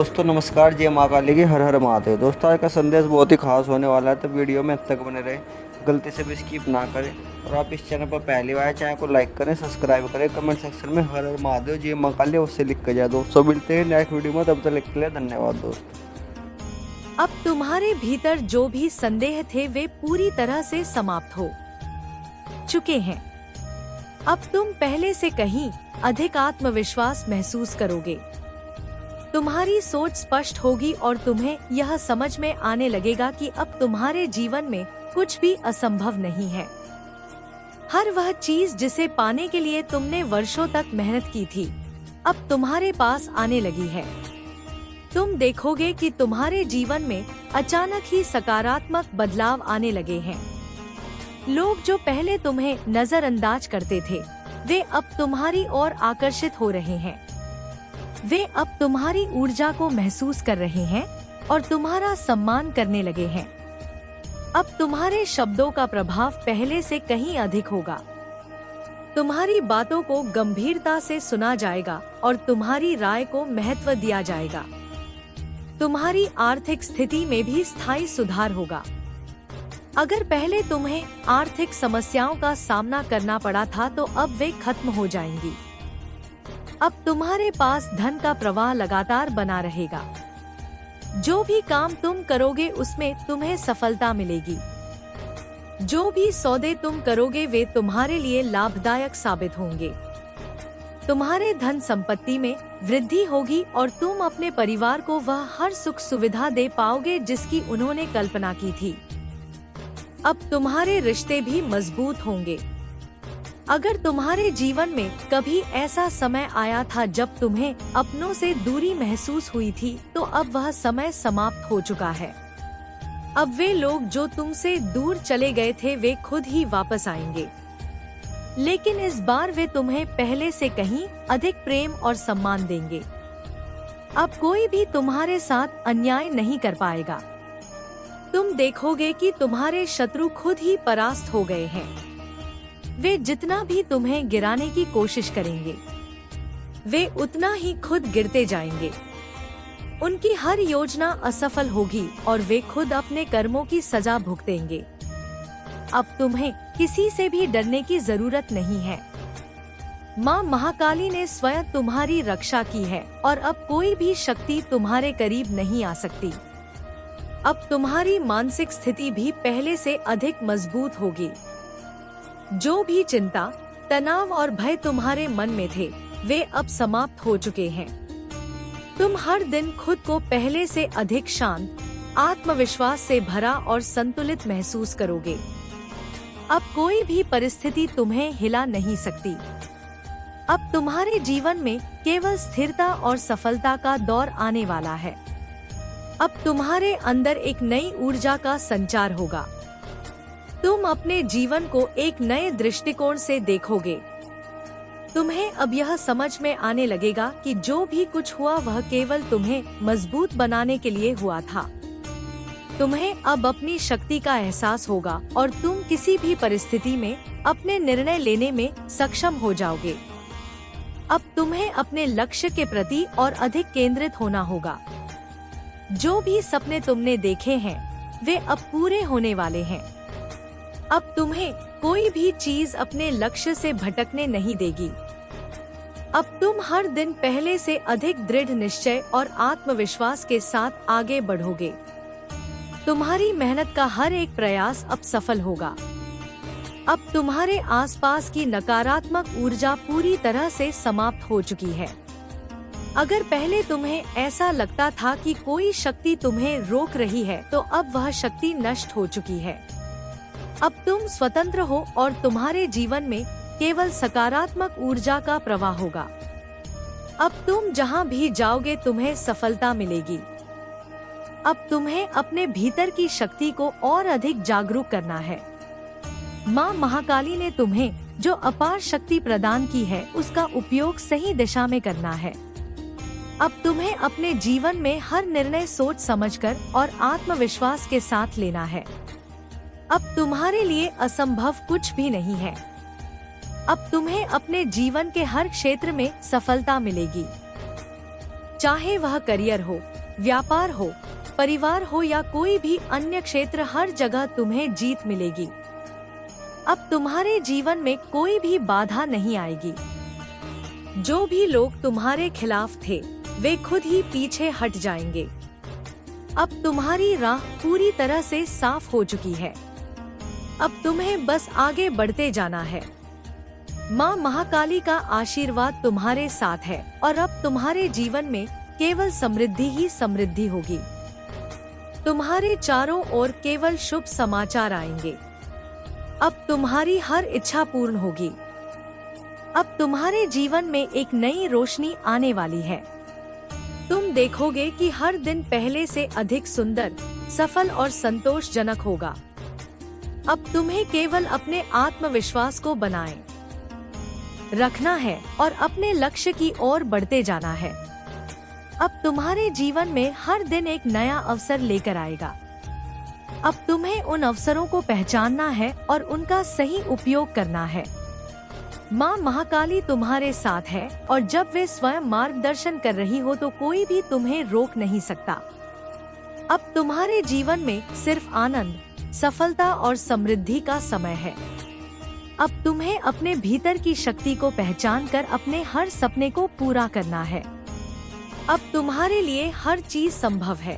दोस्तों नमस्कार, जय माँ काली की, हर हर महादेव। दोस्तों आज का संदेश बहुत ही खास होने वाला है, तो वीडियो में अंत तक बने रहे, गलती से भी स्किप ना करें। और आप इस चैनल पर पहली बार चैनल को लाइक करें, सब्सक्राइब करें, कमेंट सेक्शन में हर हर महादेव जय माँ काली उससे लिख कर जाए। दोस्तों मिलते हैं नेक्स्ट वीडियो में, तब तक के लिए धन्यवाद दोस्तों। अब तुम्हारे भीतर जो भी संदेह थे वे पूरी तरह से समाप्त हो चुके हैं। अब तुम पहले से कहीं अधिक आत्मविश्वास महसूस करोगे। तुम्हारी सोच स्पष्ट होगी और तुम्हें यह समझ में आने लगेगा कि अब तुम्हारे जीवन में कुछ भी असंभव नहीं है। हर वह चीज जिसे पाने के लिए तुमने वर्षों तक मेहनत की थी, अब तुम्हारे पास आने लगी है। तुम देखोगे कि तुम्हारे जीवन में अचानक ही सकारात्मक बदलाव आने लगे हैं। लोग जो पहले तुम्हें नजरअंदाज करते थे, वे अब तुम्हारी ओर आकर्षित हो रहे हैं। वे अब तुम्हारी ऊर्जा को महसूस कर रहे हैं और तुम्हारा सम्मान करने लगे हैं। अब तुम्हारे शब्दों का प्रभाव पहले से कहीं अधिक होगा। तुम्हारी बातों को गंभीरता से सुना जाएगा और तुम्हारी राय को महत्व दिया जाएगा। तुम्हारी आर्थिक स्थिति में भी स्थायी सुधार होगा। अगर पहले तुम्हें आर्थिक समस्याओं का सामना करना पड़ा था, तो अब वे खत्म हो जाएंगी। अब तुम्हारे पास धन का प्रवाह लगातार बना रहेगा। जो भी काम तुम करोगे उसमें तुम्हें सफलता मिलेगी। जो भी सौदे तुम करोगे वे तुम्हारे लिए लाभदायक साबित होंगे। तुम्हारे धन संपत्ति में वृद्धि होगी और तुम अपने परिवार को वह हर सुख सुविधा दे पाओगे जिसकी उन्होंने कल्पना की थी। अब तुम्हारे रिश्ते भी मजबूत होंगे। अगर तुम्हारे जीवन में कभी ऐसा समय आया था जब तुम्हें अपनों से दूरी महसूस हुई थी, तो अब वह समय समाप्त हो चुका है। अब वे लोग जो तुमसे दूर चले गए थे वे खुद ही वापस आएंगे। लेकिन इस बार वे तुम्हें पहले से कहीं अधिक प्रेम और सम्मान देंगे। अब कोई भी तुम्हारे साथ अन्याय नहीं कर पाएगा। तुम देखोगे कि तुम्हारे शत्रु खुद ही परास्त हो गए हैं। वे जितना भी तुम्हें गिराने की कोशिश करेंगे, वे उतना ही खुद गिरते जाएंगे। उनकी हर योजना असफल होगी और वे खुद अपने कर्मों की सजा भुगतेंगे। अब तुम्हें किसी से भी डरने की जरूरत नहीं है। माँ महाकाली ने स्वयं तुम्हारी रक्षा की है और अब कोई भी शक्ति तुम्हारे करीब नहीं आ सकती। अब तुम्हारी मानसिक स्थिति भी पहले से अधिक मजबूत होगी। जो भी चिंता, तनाव और भय तुम्हारे मन में थे, वे अब समाप्त हो चुके हैं। तुम हर दिन खुद को पहले से अधिक शांत, आत्मविश्वास से भरा और संतुलित महसूस करोगे। अब कोई भी परिस्थिति तुम्हें हिला नहीं सकती। अब तुम्हारे जीवन में केवल स्थिरता और सफलता का दौर आने वाला है। अब तुम्हारे अंदर एक नई ऊर्जा का संचार होगा। तुम अपने जीवन को एक नए दृष्टिकोण से देखोगे। तुम्हें अब यह समझ में आने लगेगा कि जो भी कुछ हुआ वह केवल तुम्हें मजबूत बनाने के लिए हुआ था। तुम्हें अब अपनी शक्ति का एहसास होगा और तुम किसी भी परिस्थिति में अपने निर्णय लेने में सक्षम हो जाओगे। अब तुम्हें अपने लक्ष्य के प्रति और अधिक केंद्रित होना होगा। जो भी सपने तुमने देखे हैं वे अब पूरे होने वाले हैं। अब तुम्हें कोई भी चीज अपने लक्ष्य से भटकने नहीं देगी। अब तुम हर दिन पहले से अधिक दृढ़ निश्चय और आत्मविश्वास के साथ आगे बढ़ोगे। तुम्हारी मेहनत का हर एक प्रयास अब सफल होगा। अब तुम्हारे आसपास की नकारात्मक ऊर्जा पूरी तरह से समाप्त हो चुकी है। अगर पहले तुम्हें ऐसा लगता था कि कोई शक्ति तुम्हें रोक रही है, तो अब वह शक्ति नष्ट हो चुकी है। अब तुम स्वतंत्र हो और तुम्हारे जीवन में केवल सकारात्मक ऊर्जा का प्रवाह होगा। अब तुम जहां भी जाओगे तुम्हें सफलता मिलेगी। अब तुम्हें अपने भीतर की शक्ति को और अधिक जागरूक करना है। माँ महाकाली ने तुम्हें जो अपार शक्ति प्रदान की है उसका उपयोग सही दिशा में करना है। अब तुम्हें अपने जीवन में हर निर्णय सोच समझकर और आत्मविश्वास के साथ लेना है। अब तुम्हारे लिए असंभव कुछ भी नहीं है। अब तुम्हें अपने जीवन के हर क्षेत्र में सफलता मिलेगी, चाहे वह करियर हो, व्यापार हो, परिवार हो या कोई भी अन्य क्षेत्र, हर जगह तुम्हें जीत मिलेगी। अब तुम्हारे जीवन में कोई भी बाधा नहीं आएगी। जो भी लोग तुम्हारे खिलाफ थे वे खुद ही पीछे हट जाएंगे। अब तुम्हारी राह पूरी तरह से साफ हो चुकी है। अब तुम्हें बस आगे बढ़ते जाना है। माँ महाकाली का आशीर्वाद तुम्हारे साथ है और अब तुम्हारे जीवन में केवल समृद्धि ही समृद्धि होगी। तुम्हारे चारों ओर केवल शुभ समाचार आएंगे। अब तुम्हारी हर इच्छा पूर्ण होगी। अब तुम्हारे जीवन में एक नई रोशनी आने वाली है। तुम देखोगे कि हर दिन पहले से अधिक सुंदर, सफल और संतोषजनक होगा। अब तुम्हें केवल अपने आत्मविश्वास को बनाए रखना है और अपने लक्ष्य की ओर बढ़ते जाना है। अब तुम्हारे जीवन में हर दिन एक नया अवसर लेकर आएगा। अब तुम्हें उन अवसरों को पहचानना है और उनका सही उपयोग करना है। माँ महाकाली तुम्हारे साथ है और जब वे स्वयं मार्गदर्शन कर रही हो तो कोई भी तुम्हें रोक नहीं सकता। अब तुम्हारे जीवन में सिर्फ आनंद, सफलता और समृद्धि का समय है। अब तुम्हें अपने भीतर की शक्ति को पहचान कर अपने हर सपने को पूरा करना है। अब तुम्हारे लिए हर चीज संभव है।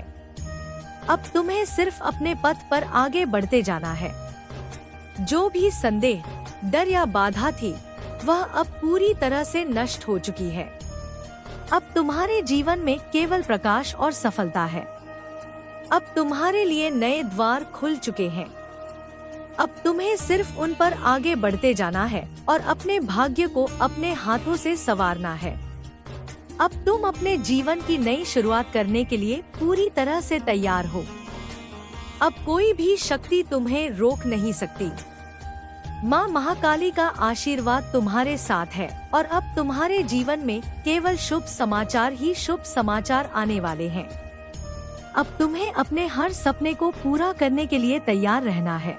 अब तुम्हें सिर्फ अपने पथ पर आगे बढ़ते जाना है। जो भी संदेह, डर या बाधा थी वह अब पूरी तरह से नष्ट हो चुकी है। अब तुम्हारे जीवन में केवल प्रकाश और सफलता है। अब तुम्हारे लिए नए द्वार खुल चुके हैं। अब तुम्हें सिर्फ उन पर आगे बढ़ते जाना है और अपने भाग्य को अपने हाथों से संवारना है। अब तुम अपने जीवन की नई शुरुआत करने के लिए पूरी तरह से तैयार हो। अब कोई भी शक्ति तुम्हें रोक नहीं सकती। माँ महाकाली का आशीर्वाद तुम्हारे साथ है और अब तुम्हारे जीवन में केवल शुभ समाचार ही शुभ समाचार आने वाले हैं। अब तुम्हें अपने हर सपने को पूरा करने के लिए तैयार रहना है।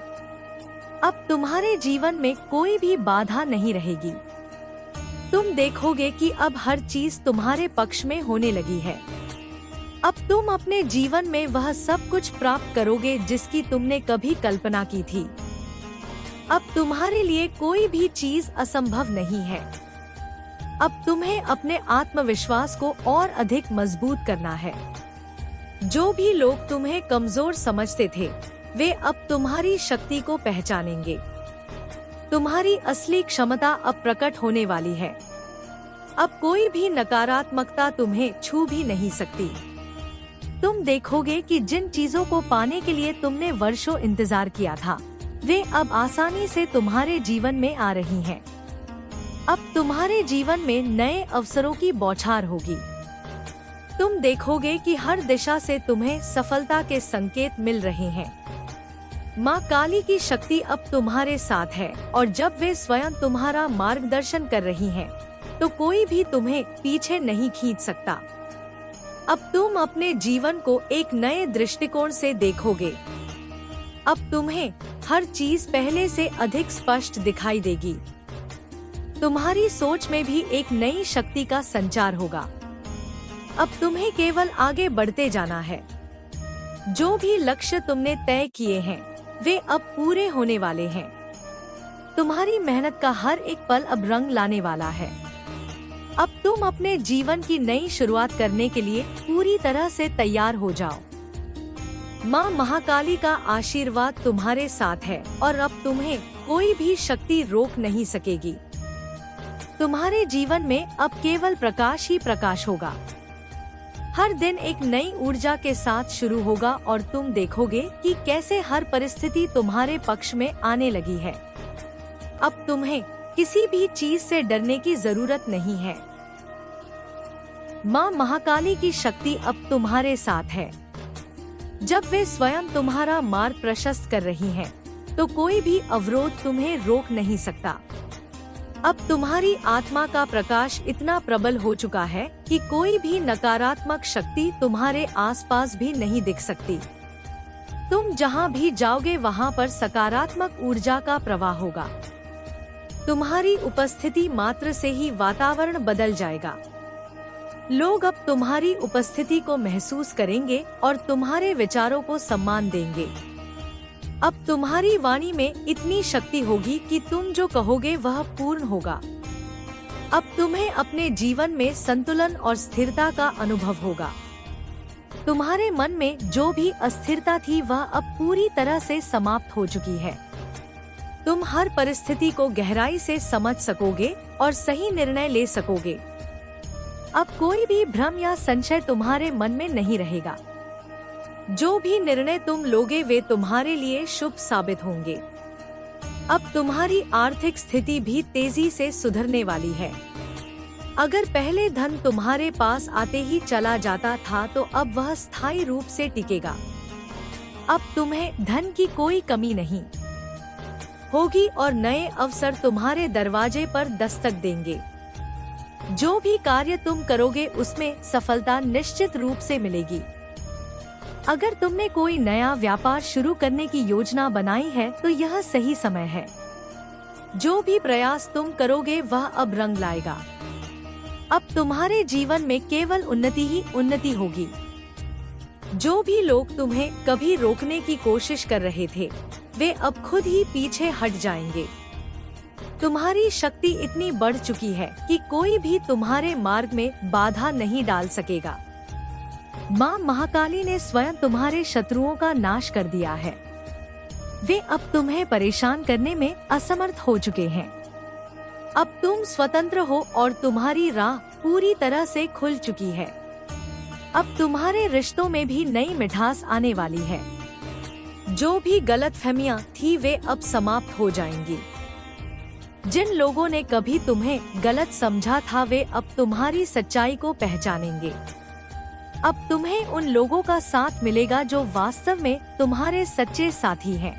अब तुम्हारे जीवन में कोई भी बाधा नहीं रहेगी। तुम देखोगे कि अब हर चीज तुम्हारे पक्ष में होने लगी है। अब तुम अपने जीवन में वह सब कुछ प्राप्त करोगे जिसकी तुमने कभी कल्पना की थी। अब तुम्हारे लिए कोई भी चीज असंभव नहीं है। अब तुम्हें अपने आत्मविश्वास को और अधिक मजबूत करना है। जो भी लोग तुम्हें कमजोर समझते थे वे अब तुम्हारी शक्ति को पहचानेंगे। तुम्हारी असली क्षमता अब प्रकट होने वाली है। अब कोई भी नकारात्मकता तुम्हें छू भी नहीं सकती। तुम देखोगे कि जिन चीजों को पाने के लिए तुमने वर्षों इंतजार किया था वे अब आसानी से तुम्हारे जीवन में आ रही हैं। अब तुम्हारे जीवन में नए अवसरों की बौछार होगी। तुम देखोगे कि हर दिशा से तुम्हें सफलता के संकेत मिल रहे हैं। माँ काली की शक्ति अब तुम्हारे साथ है और जब वे स्वयं तुम्हारा मार्गदर्शन कर रही हैं, तो कोई भी तुम्हें पीछे नहीं खींच सकता। अब तुम अपने जीवन को एक नए दृष्टिकोण से देखोगे। अब तुम्हें हर चीज पहले से अधिक स्पष्ट दिखाई देगी। तुम्हारी सोच में भी एक नई शक्ति का संचार होगा। अब तुम्हें केवल आगे बढ़ते जाना है। जो भी लक्ष्य तुमने तय किए हैं वे अब पूरे होने वाले हैं। तुम्हारी मेहनत का हर एक पल अब रंग लाने वाला है। अब तुम अपने जीवन की नई शुरुआत करने के लिए पूरी तरह से तैयार हो जाओ। माँ महाकाली का आशीर्वाद तुम्हारे साथ है और अब तुम्हें कोई भी शक्ति रोक नहीं सकेगी। तुम्हारे जीवन में अब केवल प्रकाश ही प्रकाश होगा। हर दिन एक नई ऊर्जा के साथ शुरू होगा और तुम देखोगे कि कैसे हर परिस्थिति तुम्हारे पक्ष में आने लगी है। अब तुम्हें किसी भी चीज से डरने की जरूरत नहीं है। माँ महाकाली की शक्ति अब तुम्हारे साथ है। जब वे स्वयं तुम्हारा मार्ग प्रशस्त कर रही हैं, तो कोई भी अवरोध तुम्हें रोक नहीं सकता। अब तुम्हारी आत्मा का प्रकाश इतना प्रबल हो चुका है कि कोई भी नकारात्मक शक्ति तुम्हारे आसपास भी नहीं दिख सकती। तुम जहाँ भी जाओगे वहाँ पर सकारात्मक ऊर्जा का प्रवाह होगा। तुम्हारी उपस्थिति मात्र से ही वातावरण बदल जाएगा। लोग अब तुम्हारी उपस्थिति को महसूस करेंगे और तुम्हारे विचारों को सम्मान देंगे। अब तुम्हारी वाणी में इतनी शक्ति होगी कि तुम जो कहोगे वह पूर्ण होगा। अब तुम्हें अपने जीवन में संतुलन और स्थिरता का अनुभव होगा। तुम्हारे मन में जो भी अस्थिरता थी वह अब पूरी तरह से समाप्त हो चुकी है। तुम हर परिस्थिति को गहराई से समझ सकोगे और सही निर्णय ले सकोगे। अब कोई भी भ्रम या संशय तुम्हारे मन में नहीं रहेगा। जो भी निर्णय तुम लोगे वे तुम्हारे लिए शुभ साबित होंगे। अब तुम्हारी आर्थिक स्थिति भी तेजी से सुधरने वाली है। अगर पहले धन तुम्हारे पास आते ही चला जाता था तो अब वह स्थायी रूप से टिकेगा। अब तुम्हें धन की कोई कमी नहीं होगी और नए अवसर तुम्हारे दरवाजे पर दस्तक देंगे। जो भी कार्य तुम करोगे उसमें सफलता निश्चित रूप से मिलेगी। अगर तुमने कोई नया व्यापार शुरू करने की योजना बनाई है तो यह सही समय है। जो भी प्रयास तुम करोगे वह अब रंग लाएगा। अब तुम्हारे जीवन में केवल उन्नति ही उन्नति होगी। जो भी लोग तुम्हें कभी रोकने की कोशिश कर रहे थे वे अब खुद ही पीछे हट जाएंगे। तुम्हारी शक्ति इतनी बढ़ चुकी है कि कोई भी तुम्हारे मार्ग में बाधा नहीं डाल सकेगा। माँ महाकाली ने स्वयं तुम्हारे शत्रुओं का नाश कर दिया है। वे अब तुम्हें परेशान करने में असमर्थ हो चुके हैं। अब तुम स्वतंत्र हो और तुम्हारी राह पूरी तरह से खुल चुकी है। अब तुम्हारे रिश्तों में भी नई मिठास आने वाली है। जो भी गलतफहमियां थी वे अब समाप्त हो जाएंगी। जिन लोगों ने कभी तुम्हें गलत समझा था वे अब तुम्हारी सच्चाई को पहचानेंगे। अब तुम्हें उन लोगों का साथ मिलेगा जो वास्तव में तुम्हारे सच्चे साथी हैं।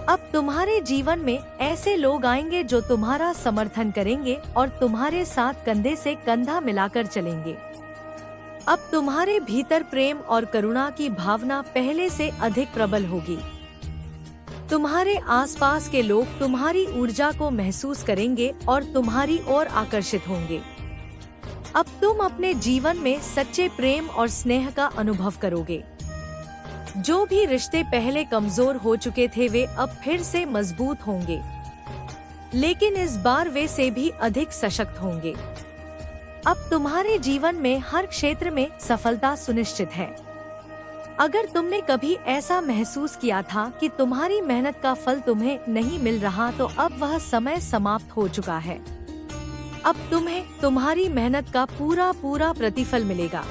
अब तुम्हारे जीवन में ऐसे लोग आएंगे जो तुम्हारा समर्थन करेंगे और तुम्हारे साथ कंधे से कंधा मिलाकर चलेंगे। अब तुम्हारे भीतर प्रेम और करुणा की भावना पहले से अधिक प्रबल होगी। तुम्हारे आसपास के लोग तुम्हारी ऊर्जा को महसूस करेंगे और तुम्हारी ओर आकर्षित होंगे। अब तुम अपने जीवन में सच्चे प्रेम और स्नेह का अनुभव करोगे। जो भी रिश्ते पहले कमजोर हो चुके थे वे अब फिर से मजबूत होंगे, लेकिन इस बार वे से भी अधिक सशक्त होंगे। अब तुम्हारे जीवन में हर क्षेत्र में सफलता सुनिश्चित है। अगर तुमने कभी ऐसा महसूस किया था कि तुम्हारी मेहनत का फल तुम्हें नहीं मिल रहा तो अब वह समय समाप्त हो चुका है। अब तुम्हें तुम्हारी मेहनत का पूरा प्रतिफल मिलेगा।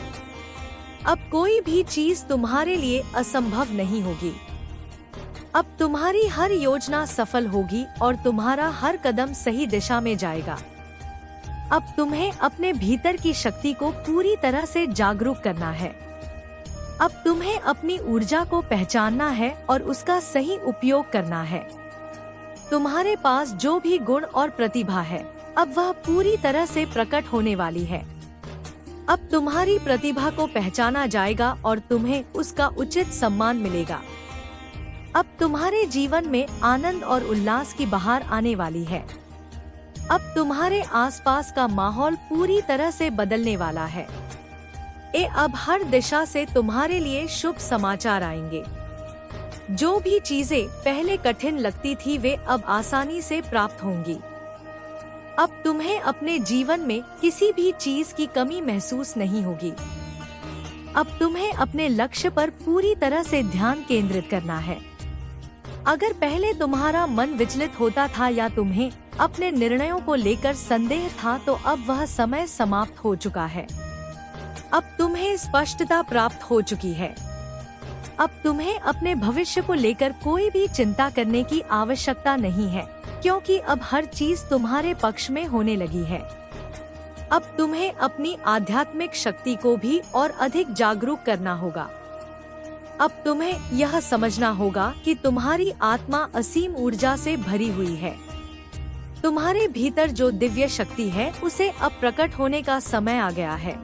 अब कोई भी चीज तुम्हारे लिए असंभव नहीं होगी। अब तुम्हारी हर योजना सफल होगी और तुम्हारा हर कदम सही दिशा में जाएगा। अब तुम्हें अपने भीतर की शक्ति को पूरी तरह से जागरूक करना है। अब तुम्हें अपनी ऊर्जा को पहचानना है और उसका सही उपयोग करना है। तुम्हारे पास जो भी गुण और प्रतिभा है अब वह पूरी तरह से प्रकट होने वाली है। अब तुम्हारी प्रतिभा को पहचाना जाएगा और तुम्हें उसका उचित सम्मान मिलेगा। अब तुम्हारे जीवन में आनंद और उल्लास की बहार आने वाली है। अब तुम्हारे आसपास का माहौल पूरी तरह से बदलने वाला है। अब हर दिशा से तुम्हारे लिए शुभ समाचार आएंगे। जो भी चीजें पहले कठिन लगती थी वे अब आसानी से प्राप्त होंगी। अब तुम्हें अपने जीवन में किसी भी चीज की कमी महसूस नहीं होगी। अब तुम्हें अपने लक्ष्य पर पूरी तरह से ध्यान केंद्रित करना है। अगर पहले तुम्हारा मन विचलित होता था या तुम्हें अपने निर्णयों को लेकर संदेह था तो अब वह समय समाप्त हो चुका है। अब तुम्हें स्पष्टता प्राप्त हो चुकी है। अब तुम्हें अपने भविष्य को लेकर कोई भी चिंता करने की आवश्यकता नहीं है, क्योंकि अब हर चीज तुम्हारे पक्ष में होने लगी है। अब तुम्हें अपनी आध्यात्मिक शक्ति को भी और अधिक जागरूक करना होगा। अब तुम्हें यह समझना होगा कि तुम्हारी आत्मा असीम ऊर्जा से भरी हुई है। तुम्हारे भीतर जो दिव्य शक्ति है उसे अब प्रकट होने का समय आ गया है।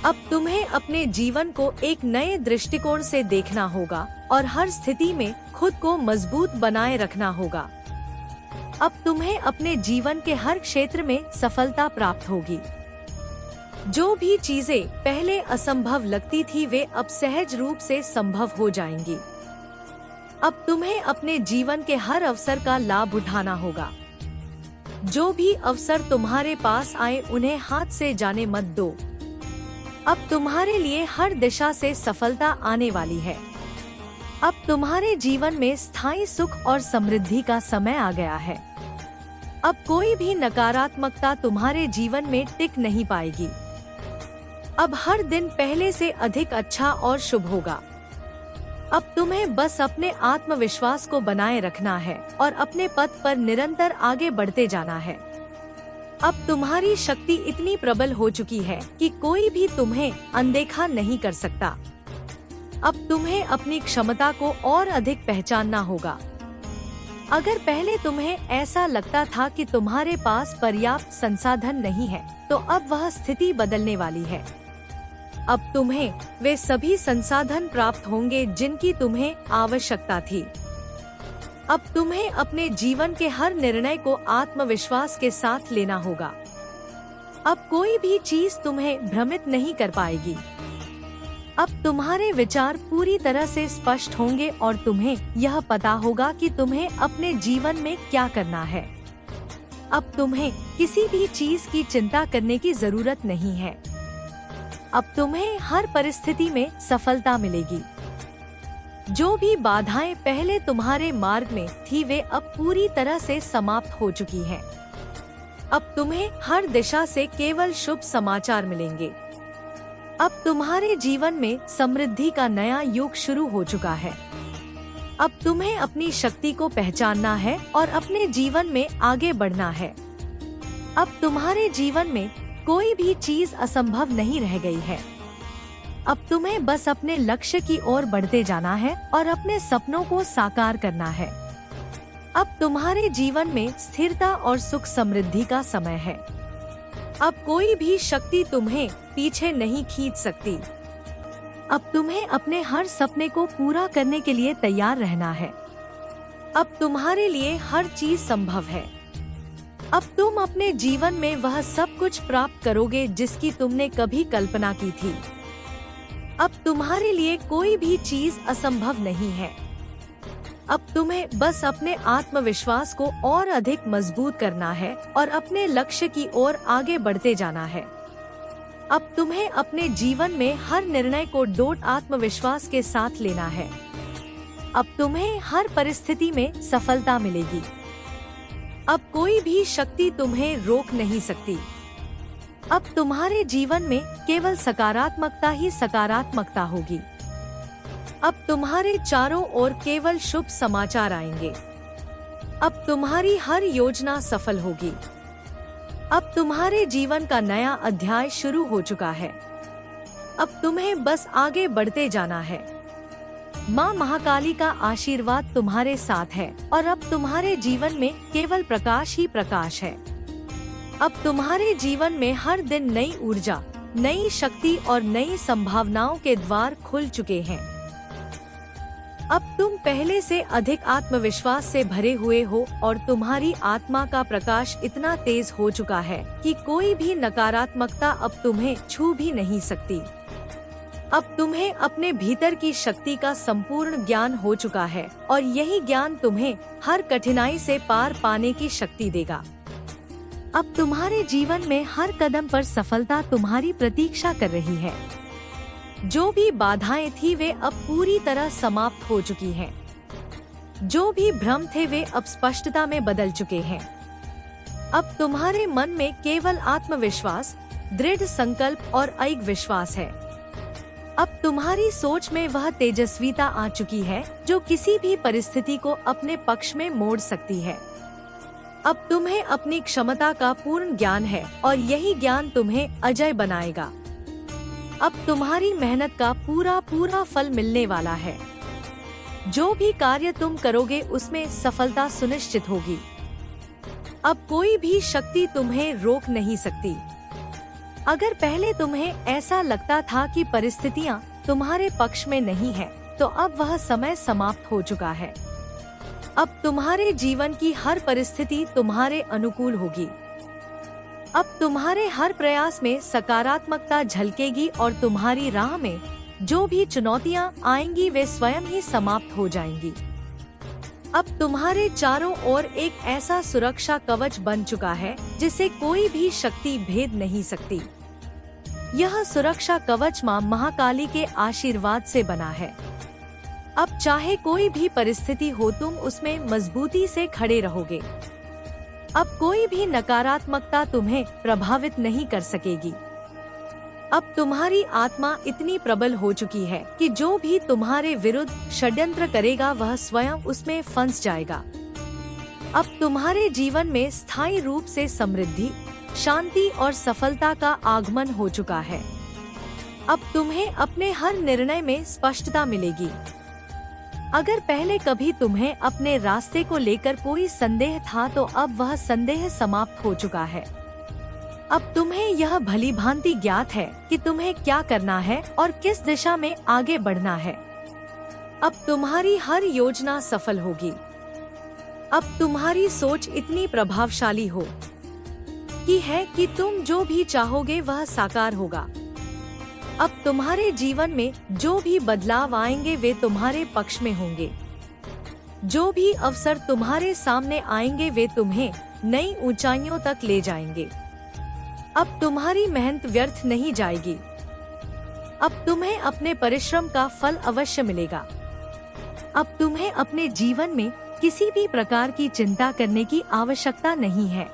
अब तुम्हें अपने जीवन को एक नए दृष्टिकोण से देखना होगा और हर स्थिति में खुद को मजबूत बनाए रखना होगा। अब तुम्हें अपने जीवन के हर क्षेत्र में सफलता प्राप्त होगी। जो भी चीजें पहले असंभव लगती थी वे अब सहज रूप से संभव हो जाएंगी। अब तुम्हें अपने जीवन के हर अवसर का लाभ उठाना होगा। जो भी अवसर तुम्हारे पास आए उन्हें हाथ से जाने मत दो। अब तुम्हारे लिए हर दिशा से सफलता आने वाली है। अब तुम्हारे जीवन में स्थायी सुख और समृद्धि का समय आ गया है। अब कोई भी नकारात्मकता तुम्हारे जीवन में टिक नहीं पाएगी। अब हर दिन पहले से अधिक अच्छा और शुभ होगा। अब तुम्हें बस अपने आत्मविश्वास को बनाए रखना है और अपने पथ पर निरंतर आगे बढ़ते जाना है। अब तुम्हारी शक्ति इतनी प्रबल हो चुकी है कि कोई भी तुम्हें अनदेखा नहीं कर सकता। अब तुम्हें अपनी क्षमता को और अधिक पहचानना होगा। अगर पहले तुम्हें ऐसा लगता था कि तुम्हारे पास पर्याप्त संसाधन नहीं है, तो अब वह स्थिति बदलने वाली है। अब तुम्हें वे सभी संसाधन प्राप्त होंगे जिनकी तुम्हें आवश्यकता थी। अब तुम्हें अपने जीवन के हर निर्णय को आत्मविश्वास के साथ लेना होगा। अब कोई भी चीज तुम्हें भ्रमित नहीं कर पाएगी। अब तुम्हारे विचार पूरी तरह से स्पष्ट होंगे और तुम्हें यह पता होगा कि तुम्हें अपने जीवन में क्या करना है। अब तुम्हें किसी भी चीज की चिंता करने की जरूरत नहीं है। अब तुम्हें हर परिस्थिति में सफलता मिलेगी। जो भी बाधाएं पहले तुम्हारे मार्ग में थी वे अब पूरी तरह से समाप्त हो चुकी हैं। अब तुम्हें हर दिशा से केवल शुभ समाचार मिलेंगे। अब तुम्हारे जीवन में समृद्धि का नया युग शुरू हो चुका है। अब तुम्हें अपनी शक्ति को पहचानना है और अपने जीवन में आगे बढ़ना है। अब तुम्हारे जीवन में कोई भी चीज असंभव नहीं रह गई है। अब तुम्हें बस अपने लक्ष्य की ओर बढ़ते जाना है और अपने सपनों को साकार करना है। अब तुम्हारे जीवन में स्थिरता और सुख समृद्धि का समय है। अब कोई भी शक्ति तुम्हें पीछे नहीं खींच सकती। अब तुम्हें अपने हर सपने को पूरा करने के लिए तैयार रहना है। अब तुम्हारे लिए हर चीज संभव है। अब तुम अपने जीवन में वह सब कुछ प्राप्त करोगे जिसकी तुमने कभी कल्पना की थी। अब तुम्हारे लिए कोई भी चीज असंभव नहीं है। अब तुम्हें बस अपने आत्मविश्वास को और अधिक मजबूत करना है और अपने लक्ष्य की ओर आगे बढ़ते जाना है। अब तुम्हें अपने जीवन में हर निर्णय को दृढ़ आत्मविश्वास के साथ लेना है। अब तुम्हें हर परिस्थिति में सफलता मिलेगी। अब कोई भी शक्ति तुम्हें रोक नहीं सकती। अब तुम्हारे जीवन में केवल सकारात्मकता ही सकारात्मकता होगी। अब तुम्हारे चारों ओर केवल शुभ समाचार आएंगे। अब तुम्हारी हर योजना सफल होगी। अब तुम्हारे जीवन का नया अध्याय शुरू हो चुका है। अब तुम्हें बस आगे बढ़ते जाना है। माँ महाकाली का आशीर्वाद तुम्हारे साथ है और अब तुम्हारे जीवन में केवल प्रकाश ही प्रकाश है। अब तुम्हारे जीवन में हर दिन नई ऊर्जा, नई शक्ति और नई संभावनाओं के द्वार खुल चुके हैं। अब तुम पहले से अधिक आत्मविश्वास से भरे हुए हो और तुम्हारी आत्मा का प्रकाश इतना तेज हो चुका है कि कोई भी नकारात्मकता अब तुम्हें छू भी नहीं सकती। अब तुम्हें अपने भीतर की शक्ति का संपूर्ण ज्ञान हो चुका है और यही ज्ञान तुम्हें हर कठिनाई से पार पाने की शक्ति देगा। अब तुम्हारे जीवन में हर कदम पर सफलता तुम्हारी प्रतीक्षा कर रही है। जो भी बाधाएं थी वे अब पूरी तरह समाप्त हो चुकी हैं। जो भी भ्रम थे वे अब स्पष्टता में बदल चुके हैं। अब तुम्हारे मन में केवल आत्मविश्वास, दृढ़ संकल्प और अडिग विश्वास है। अब तुम्हारी सोच में वह तेजस्वीता आ चुकी है जो किसी भी परिस्थिति को अपने पक्ष में मोड़ सकती है। अब तुम्हें अपनी क्षमता का पूर्ण ज्ञान है और यही ज्ञान तुम्हें अजय बनाएगा। अब तुम्हारी मेहनत का पूरा फल मिलने वाला है। जो भी कार्य तुम करोगे उसमें सफलता सुनिश्चित होगी। अब कोई भी शक्ति तुम्हें रोक नहीं सकती। अगर पहले तुम्हें ऐसा लगता था कि परिस्थितियां तुम्हारे पक्ष में नहीं है, तो अब वह समय समाप्त हो चुका है। अब तुम्हारे जीवन की हर परिस्थिति तुम्हारे अनुकूल होगी। अब तुम्हारे हर प्रयास में सकारात्मकता झलकेगी और तुम्हारी राह में जो भी चुनौतियां आएंगी वे स्वयं ही समाप्त हो जाएंगी। अब तुम्हारे चारों ओर एक ऐसा सुरक्षा कवच बन चुका है जिसे कोई भी शक्ति भेद नहीं सकती। यह सुरक्षा कवच मां महाकाली के आशीर्वाद से बना है। अब चाहे कोई भी परिस्थिति हो तुम उसमें मजबूती से खड़े रहोगे। अब कोई भी नकारात्मकता तुम्हें प्रभावित नहीं कर सकेगी। अब तुम्हारी आत्मा इतनी प्रबल हो चुकी है कि जो भी तुम्हारे विरुद्ध षड्यंत्र करेगा वह स्वयं उसमें फंस जाएगा। अब तुम्हारे जीवन में स्थायी रूप से समृद्धि, शांति और सफलता का आगमन हो चुका है। अब तुम्हें अपने हर निर्णय में स्पष्टता मिलेगी। अगर पहले कभी तुम्हें अपने रास्ते को लेकर कोई संदेह था तो अब वह संदेह समाप्त हो चुका है। अब तुम्हें यह भली भांति ज्ञात है कि तुम्हें क्या करना है और किस दिशा में आगे बढ़ना है। अब तुम्हारी हर योजना सफल होगी। अब तुम्हारी सोच इतनी प्रभावशाली हो कि तुम जो भी चाहोगे वह साकार होगा। अब तुम्हारे जीवन में जो भी बदलाव आएंगे वे तुम्हारे पक्ष में होंगे। जो भी अवसर तुम्हारे सामने आएंगे वे तुम्हें नई ऊंचाइयों तक ले जाएंगे। अब तुम्हारी मेहनत व्यर्थ नहीं जाएगी। अब तुम्हें अपने परिश्रम का फल अवश्य मिलेगा। अब तुम्हें अपने जीवन में किसी भी प्रकार की चिंता करने की आवश्यकता नहीं है।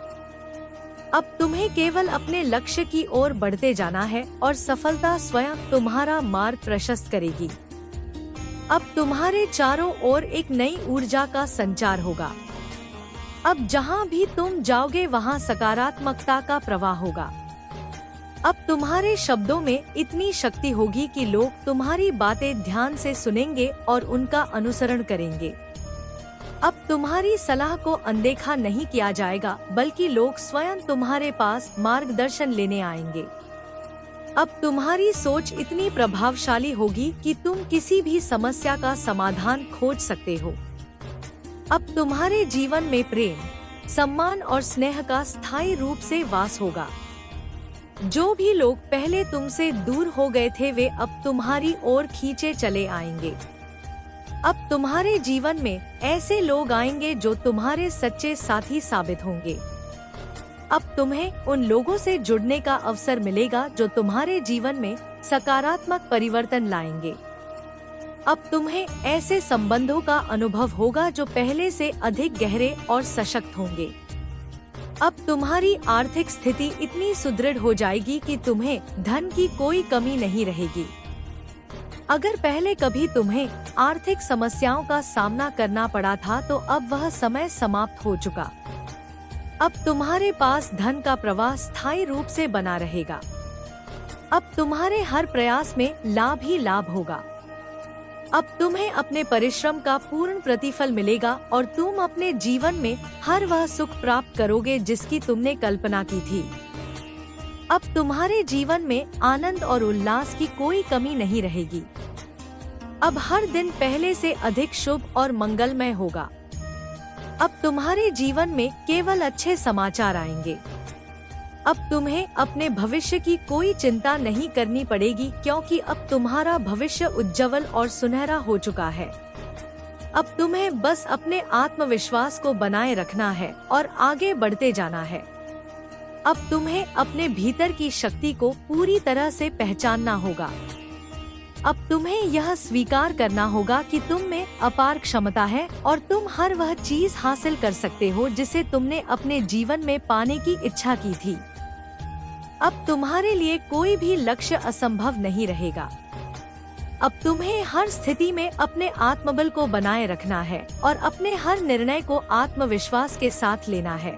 अब तुम्हें केवल अपने लक्ष्य की ओर बढ़ते जाना है और सफलता स्वयं तुम्हारा मार्ग प्रशस्त करेगी। अब तुम्हारे चारों ओर एक नई ऊर्जा का संचार होगा। अब जहां भी तुम जाओगे वहां सकारात्मकता का प्रवाह होगा। अब तुम्हारे शब्दों में इतनी शक्ति होगी कि लोग तुम्हारी बातें ध्यान से सुनेंगे और उनका अनुसरण करेंगे। अब तुम्हारी सलाह को अनदेखा नहीं किया जाएगा, बल्कि लोग स्वयं तुम्हारे पास मार्गदर्शन लेने आएंगे। अब तुम्हारी सोच इतनी प्रभावशाली होगी कि तुम किसी भी समस्या का समाधान खोज सकते हो। अब तुम्हारे जीवन में प्रेम, सम्मान और स्नेह का स्थायी रूप से वास होगा। जो भी लोग पहले तुमसे दूर हो गए थे वे अब तुम्हारी ओर खींचे चले आएंगे। अब तुम्हारे जीवन में ऐसे लोग आएंगे जो तुम्हारे सच्चे साथी साबित होंगे। अब तुम्हें उन लोगों से जुड़ने का अवसर मिलेगा जो तुम्हारे जीवन में सकारात्मक परिवर्तन लाएंगे। अब तुम्हें ऐसे संबंधों का अनुभव होगा जो पहले से अधिक गहरे और सशक्त होंगे। अब तुम्हारी आर्थिक स्थिति इतनी सुदृढ़ हो जाएगी कि तुम्हें धन की कोई कमी नहीं रहेगी। अगर पहले कभी तुम्हें आर्थिक समस्याओं का सामना करना पड़ा था तो अब वह समय समाप्त हो चुका। अब तुम्हारे पास धन का प्रवाह स्थायी रूप से बना रहेगा। अब तुम्हारे हर प्रयास में लाभ ही लाभ होगा। अब तुम्हें अपने परिश्रम का पूर्ण प्रतिफल मिलेगा और तुम अपने जीवन में हर वह सुख प्राप्त करोगे जिसकी तुमने कल्पना की थी। अब तुम्हारे जीवन में आनंद और उल्लास की कोई कमी नहीं रहेगी। अब हर दिन पहले से अधिक शुभ और मंगलमय होगा। अब तुम्हारे जीवन में केवल अच्छे समाचार आएंगे। अब तुम्हें अपने भविष्य की कोई चिंता नहीं करनी पड़ेगी, क्योंकि अब तुम्हारा भविष्य उज्जवल और सुनहरा हो चुका है। अब तुम्हें बस अपने आत्मविश्वास को बनाए रखना है और आगे बढ़ते जाना है। अब तुम्हें अपने भीतर की शक्ति को पूरी तरह से पहचानना होगा। अब तुम्हें यह स्वीकार करना होगा कि तुम में अपार क्षमता है और तुम हर वह चीज हासिल कर सकते हो जिसे तुमने अपने जीवन में पाने की इच्छा की थी। अब तुम्हारे लिए कोई भी लक्ष्य असंभव नहीं रहेगा। अब तुम्हें हर स्थिति में अपने आत्मबल को बनाए रखना है और अपने हर निर्णय को आत्मविश्वास के साथ लेना है।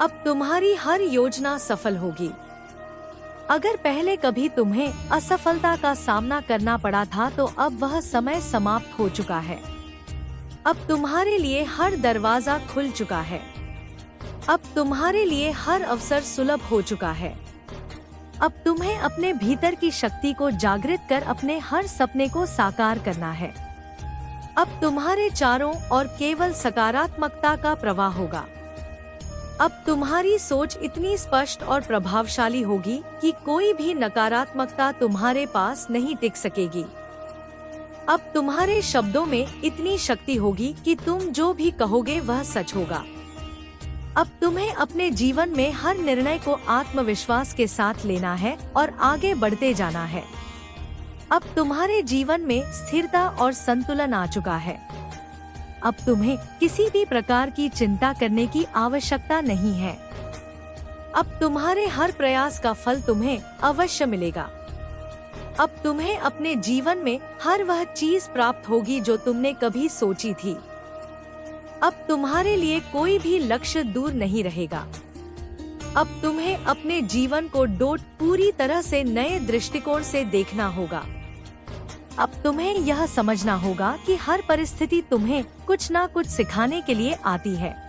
अब तुम्हारी हर योजना सफल होगी। अगर पहले कभी तुम्हें असफलता का सामना करना पड़ा था तो अब वह समय समाप्त हो चुका है। अब तुम्हारे लिए हर दरवाजा खुल चुका है। अब तुम्हारे लिए हर अवसर सुलभ हो चुका है। अब तुम्हें अपने भीतर की शक्ति को जागृत कर अपने हर सपने को साकार करना है। अब तुम्हारे चारों ओर केवल सकारात्मकता का प्रवाह होगा। अब तुम्हारी सोच इतनी स्पष्ट और प्रभावशाली होगी कि कोई भी नकारात्मकता तुम्हारे पास नहीं टिक सकेगी। अब तुम्हारे शब्दों में इतनी शक्ति होगी कि तुम जो भी कहोगे वह सच होगा। अब तुम्हें अपने जीवन में हर निर्णय को आत्मविश्वास के साथ लेना है और आगे बढ़ते जाना है। अब तुम्हारे जीवन में स्थिरता और संतुलन आ चुका है। अब तुम्हें किसी भी प्रकार की चिंता करने की आवश्यकता नहीं है। अब तुम्हारे हर प्रयास का फल तुम्हें अवश्य मिलेगा। अब तुम्हें अपने जीवन में हर वह चीज प्राप्त होगी जो तुमने कभी सोची थी। अब तुम्हारे लिए कोई भी लक्ष्य दूर नहीं रहेगा। अब तुम्हें अपने जीवन को पूरी तरह से नए दृष्टिकोण से देखना होगा। अब तुम्हें यह समझना होगा कि हर परिस्थिति तुम्हें कुछ ना कुछ सिखाने के लिए आती है।